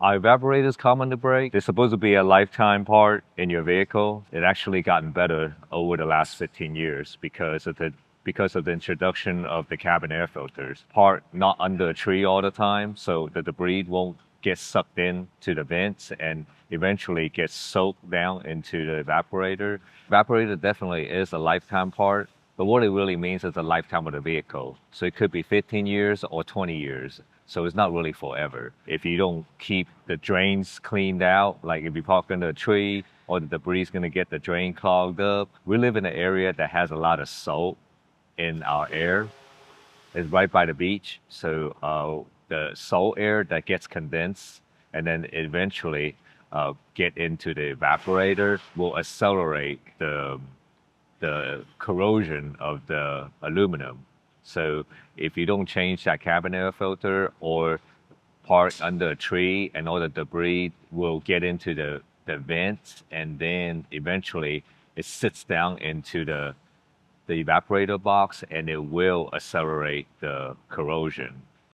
Are evaporators common to break? They're supposed to be a lifetime part in your vehicle. It actually gotten better over the last 15 years because of the introduction of the cabin air filters. Part not under a tree all the time, so the debris won't get sucked in to the vents and eventually gets soaked down into the evaporator. Evaporator definitely is a lifetime part, but what it really means is the lifetime of the vehicle. So it could be 15 years or 20 years. So it's not really forever. If you don't keep the drains cleaned out, like if you park under a tree or the debris is going to get the drain clogged up. We live in an area that has a lot of salt in our air. It's right by the beach. So the salt air that gets condensed and then eventually get into the evaporator will accelerate the corrosion of the aluminum. So if you don't change that cabin air filter or park under a tree and all the debris will get into the vents and then eventually it sits down into the evaporator box and it will accelerate the corrosion.